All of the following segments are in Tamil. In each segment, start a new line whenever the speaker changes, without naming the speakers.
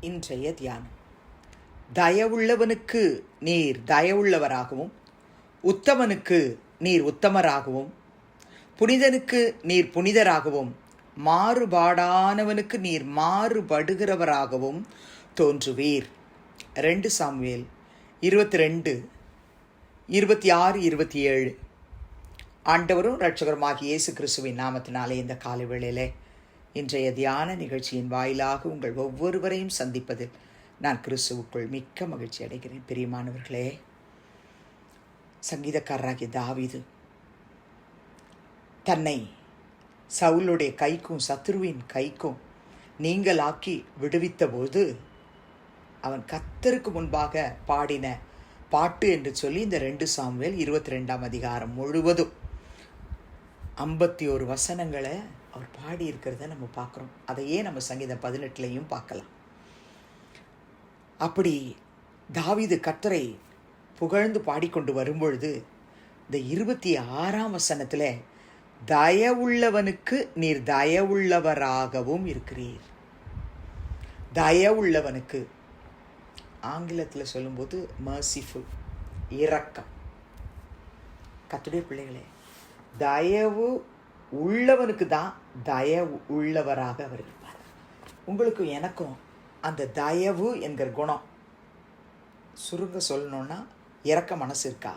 இன்றைய தியானம். தயவுள்ளவனுக்கு நீர் தயவுள்ளவராகவும், உத்தமனுக்கு நீர் உத்தமராகவும், புனிதனுக்கு நீர் புனிதராகவும், மாறுபாடானவனுக்கு நீர் மாறுபடுகிறவராகவும் தோன்றுவீர். 2 சாமுவேல் 22:26-27. ஆண்டவரும் இரட்சகருமாகிய இயேசு கிறிஸ்துவின் நாமத்தினாலே இந்த காலை வேளையிலே இன்றைய தியான நிகழ்ச்சியின் வாயிலாக உங்கள் ஒவ்வொருவரையும் சந்திப்பதில் நான் கிறிஸ்துவுக்குள் மிக்க மகிழ்ச்சி அடைகிறேன். பிரியமானவர்களே, சங்கீதக்காரராகிய தாவீது தன்னை சவுலுடைய கைக்கும் சத்துருவின் கைக்கும் நீங்களாக்கி விடுவித்த போது அவன் கர்த்தருக்கு முன்பாக பாடின பாட்டு என்று சொல்லி இந்த 2 சாமுவேல் 22ஆம் அதிகாரம் முழுவதும் 51 வசனங்களை அவர் பாடியிருக்கிறத நம்ம பார்க்குறோம். அதையே நம்ம சங்கீதம் 18லையும் பார்க்கலாம். அப்படி தாவீது கர்த்தரை புகழ்ந்து பாடிக்கொண்டு வரும்பொழுது இந்த 26ஆம் வசனத்தில் தயவுள்ளவனுக்கு நீர் தயவுள்ளவராகவும் இருக்கிறீர். தயவுள்ளவனுக்கு ஆங்கிலத்தில் சொல்லும்போது மர்சிஃபுல், இரக்கம். கர்த்தருடைய பிள்ளைகளே, தயவு உள்ளவனுக்கு தான் தயவு உள்ளவராக அவர் இருப்பார். உங்களுக்கும் எனக்கும் அந்த தயவு என்கிற குணம், சுருங்க சொல்லணும்னா இரக்க மனசு இருக்கா?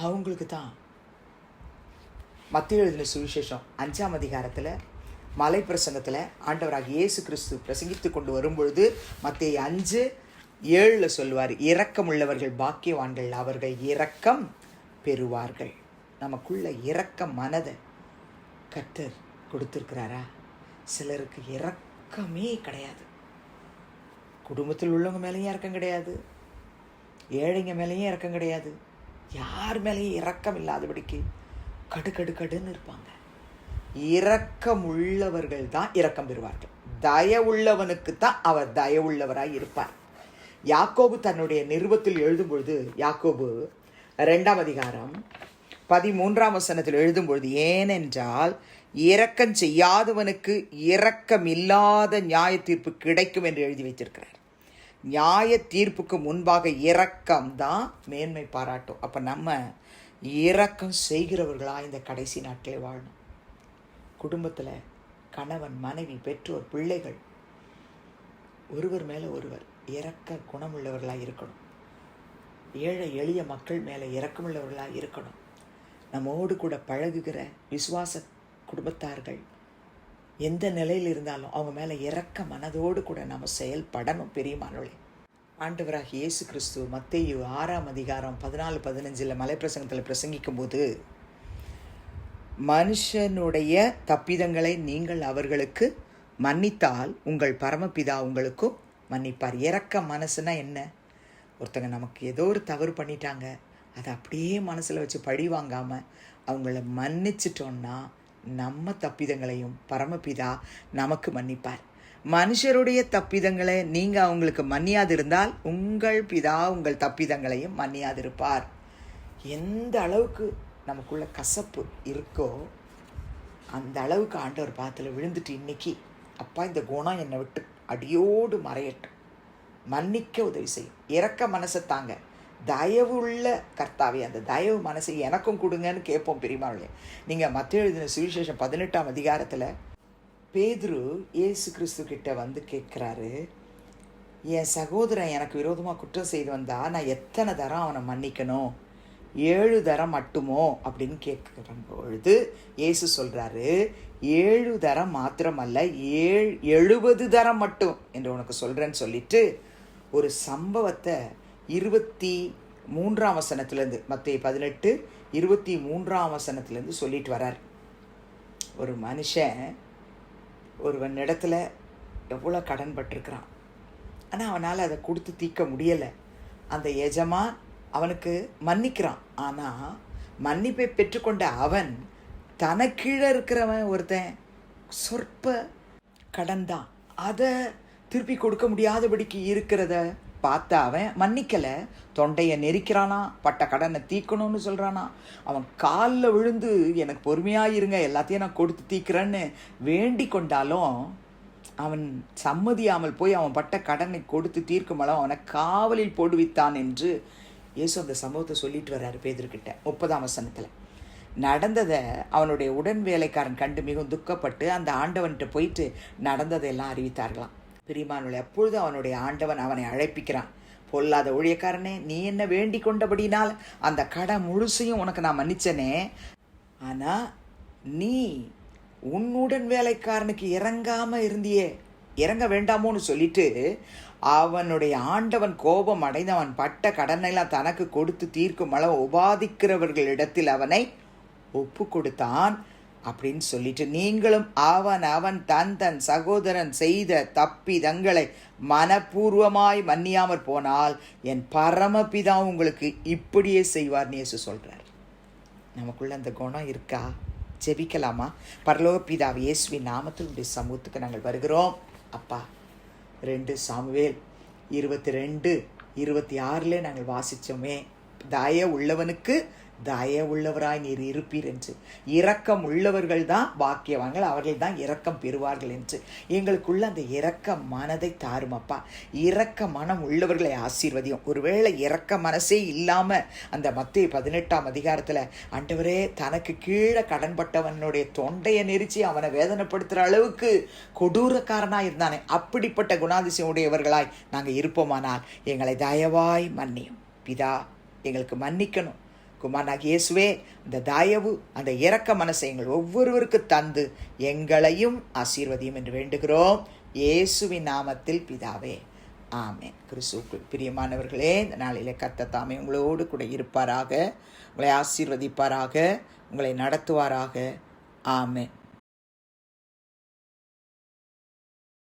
அவங்களுக்கு தான். மத்தேயு எழுதின சுவிசேஷம் 5ஆம் அதிகாரத்தில் மலை பிரசங்கத்தில் ஆண்டவராகிய இயேசு கிறிஸ்து பிரசங்கித்து கொண்டு வரும்பொழுது மத்தேயு 5:7 சொல்லுவார், இரக்கம் உள்ளவர்கள் பாக்கியவான்கள், அவர்கள் இரக்கம் பெறுவார்கள். நமக்குள்ள இரக்க மனதை கர்த்தர் கொடுத்துருக்கிறாரா? சிலருக்கு இரக்கமே கிடையாது. குடும்பத்தில் உள்ளவங்க மேலேயும் இரக்கம் கிடையாது, ஏழைங்க மேலேயும் இரக்கம் கிடையாது, யார் மேலேயும் இரக்கம் இல்லாதபடிக்கு கடுன்னு இருப்பாங்க. இரக்கம் உள்ளவர்கள் தான் இரக்கம் பெறுவார்கள். தயவுள்ளவனுக்கு தான் அவர் தயவுள்ளவராய் இருப்பார். யாக்கோபு தன்னுடைய நிருபத்தில் எழுதும் பொழுது, யாக்கோபு 2ஆம் அதிகாரம் 13ஆம் வசனத்தில் எழுதும் பொழுது, ஏனென்றால் இரக்கம் செய்யாதவனுக்கு இரக்கமில்லாத நியாய தீர்ப்பு கிடைக்கும் என்று எழுதி வைத்திருக்கிறார். நியாய தீர்ப்புக்கு முன்பாக இரக்கம் தான் மேன்மை பாராட்டும். அப்போ நம்ம இரக்கம் செய்கிறவர்களா இந்த கடைசி நாட்களே வாழணும். குடும்பத்தில் கணவன், மனைவி, பெற்றோர், பிள்ளைகள் ஒருவர் மேலே ஒருவர் இரக்க குணமுள்ளவர்களாக இருக்கணும். ஏழை எளிய மக்கள் மேலே இரக்கமுள்ளவர்களாக இருக்கணும். நம்மோடு கூட பழகுகிற விசுவாச குடும்பத்தார்கள் எந்த நிலையில் இருந்தாலும் அவங்க மேலே இரக்க மனதோடு கூட நம்ம செயல்படணும். பெரியமானவர்களே, ஆண்டவராகிய இயேசு கிறிஸ்து மத்தேயு 6ஆம் அதிகாரம் 14-15 மலை பிரசங்கத்தில் பிரசங்கிக்கும் போது, மனுஷனுடைய தப்பிதங்களை நீங்கள் அவர்களுக்கு மன்னித்தால் உங்கள் பரமபிதா உங்களுக்கும் மன்னிப்பார். இரக்க மனசுனா என்ன? ஒருத்தங்க நமக்கு ஏதோ ஒரு தவறு பண்ணிட்டாங்க, அதை அப்படியே மனசில் வச்சு பழி வாங்காமல் அவங்கள மன்னிச்சிட்டோன்னா நம்ம தப்பிதங்களையும் பரமபிதா நமக்கு மன்னிப்பார். மனுஷருடைய தப்பிதங்களை நீங்கள் அவங்களுக்கு மன்னியாதிருந்தால் உங்கள் பிதா உங்கள் தப்பிதங்களையும் மன்னியாதிருப்பார். எந்த அளவுக்கு நமக்குள்ள கசப்பு இருக்கோ அந்த அளவுக்கு ஆண்டவர் பாத்தில் விழுந்துட்டு, இன்னைக்கு அப்பா இந்த குணம் என்னை விட்டு அடியோடு மறையட்டும், மன்னிக்க உதவி செய்யும், இரக்க மனசை தாங்க, தயவுள்ள கர்த்தாவே அந்த தயவு மனசை எனக்கும் கொடுங்கன்னு கேட்போம். பெரியமாவளே, நீங்கள் மத்தேயு எழுதின சுவிசேஷம் 18ஆம் அதிகாரத்தில் பேதுரு இயேசு கிறிஸ்து கிட்ட வந்து கேட்குறாரு, என் சகோதரன் எனக்கு விரோதமாக குற்றம் செய்து வந்தா நான் எத்தனை தரம் அவனை மன்னிக்கணும்? 7 தரம் மட்டுமோ அப்படின்னு கேட்குற பொழுது இயேசு சொல்கிறாரு, 7 தரம் மாத்திரமல்ல 70 தரம் மட்டும் என்று உனக்கு சொல்கிறேன்னு சொல்லிட்டு ஒரு சம்பவத்தை 23ஆம் வசனத்திலேருந்து, மத்தேயு 18:23ஆம் வசனத்திலேருந்து சொல்லிட்டு வரார். ஒரு மனுஷன் ஒருவன் இடத்துல எவ்வளோ கடன் பட்டிருக்கிறான், ஆனால் அவனால் அதை கொடுத்து தீர்க்க முடியலை. அந்த எஜமான் அவனுக்கு மன்னிக்கிறான். ஆனால் மன்னிப்பை பெற்றுக்கொண்ட அவன் தனக்கீழே இருக்கிறவன் ஒருத்தன் சொற்ப கடன் தான், அதை திருப்பி கொடுக்க முடியாதபடிக்கு இருக்கிறத பார்த்தா அவன் மன்னிக்கலை. தொண்டையை நெரிக்கிறானா, பட்ட கடனை தீக்கணும்னு சொல்கிறானா. அவன் காலில் விழுந்து எனக்கு பொறுமையாக இருங்க, எல்லாத்தையும் நான் கொடுத்து தீக்கிறேன்னு வேண்டி கொண்டாலும் அவன் சம்மதியாமல் போய் அவன் பட்ட கடனை கொடுத்து தீர்க்கும் அளவு அவனை காவலில் போடுவித்தான் என்று இயேசு அந்த சம்பவத்தை சொல்லிட்டு வர்றாரு பேதுருக்கிட்ட. 30ஆம் வசனத்தில் நடந்ததை அவனுடைய உடன் வேலைக்காரன் கண்டு மிகவும் துக்கப்பட்டு அந்த ஆண்டவன்கிட்ட போயிட்டு நடந்ததையெல்லாம் அறிவித்தார்களாம். பிரியமானவர்களே, அப்பொழுது அவனுடைய ஆண்டவன் அவனை அழைப்பிக்கிறான். பொல்லாத ஊழியக்காரனே, நீ என்ன வேண்டிக் கொண்டபடினால் அந்த கடன் முழுசையும் உனக்கு நான் மன்னிச்சனே. ஆனால் நீ உன்னுடன் வேலைக்காரனுக்கு இறங்காம இருந்தியே, இறங்க வேண்டாமோன்னு சொல்லிட்டு அவனுடைய ஆண்டவன் கோபம் அடைந்து அவன் பட்ட கடனெல்லாம் தனக்கு கொடுத்து தீர்க்கும் அளவு உபாதிக்கிறவர்களிடத்தில் அவனை ஒப்பு கொடுத்தான் அப்படின்னு சொல்லிட்டு, நீங்களும் அவன் தன் சகோதரன் செய்த தப்பிதங்களை மனப்பூர்வமாய் மன்னியாமற் போனால் என் பரமபிதா உங்களுக்கு இப்படியே செய்வார்னு இயேசு சொல்றார். நமக்குள்ள அந்த குணம் இருக்கா? ஜெபிக்கலாமா? பரலோக பிதாவே, இயேசுவின் நாமத்தில் உடைய சமூகத்துக்கு நாங்கள் வருகிறோம். அப்பா, 2 சாமுவேல் 22:26 நாங்கள் வாசித்தோமே, தய உள்ளவனுக்கு தய உள்ளவராய் நீர் இருப்பீர் என்று. இரக்கம் உள்ளவர்கள் தான் பாக்கியவான்கள், அவர்கள் தான் இரக்கம் பெறுவார்கள் என்று. எங்களுக்குள்ள அந்த இரக்க மனதை தாருமப்பா. இரக்க மனம் உள்ளவர்களை ஆசீர்வதியும். ஒருவேளை இரக்க மனசே இல்லாமல் அந்த மத்தேயு 18ஆம் அதிகாரத்தில் ஆண்டவரே தனக்கு கீழே கடன்பட்டவனுடைய தொண்டையை நெரிச்சு அவனை வேதனைப்படுத்துகிற அளவுக்கு கொடூரக்காரனாக இருந்தானே, அப்படிப்பட்ட குணாதிசயம் உடையவர்களாய் நாங்கள் இருப்போமானால் எங்களை தயவாய் மன்னியும். பிதா, எங்களுக்கு மன்னிக்கணும். குமாரனாகிய இயேசுவே, அந்த தயவு, அந்த இரக்க மனசை எங்கள் ஒவ்வொருவருக்கு தந்து எங்களையும் ஆசீர்வதியும் என்று வேண்டுகிறோம். இயேசுவின் நாமத்தில் பிதாவே, ஆமென். கிறிஸ்துவுக்குள் பிரியமானவர்களே, இந்த நாளிலே கர்த்தர் தாமே உங்களோடு கூட இருப்பாராக, உங்களை ஆசீர்வதிப்பாராக, உங்களை நடத்துவாராக. ஆமென்.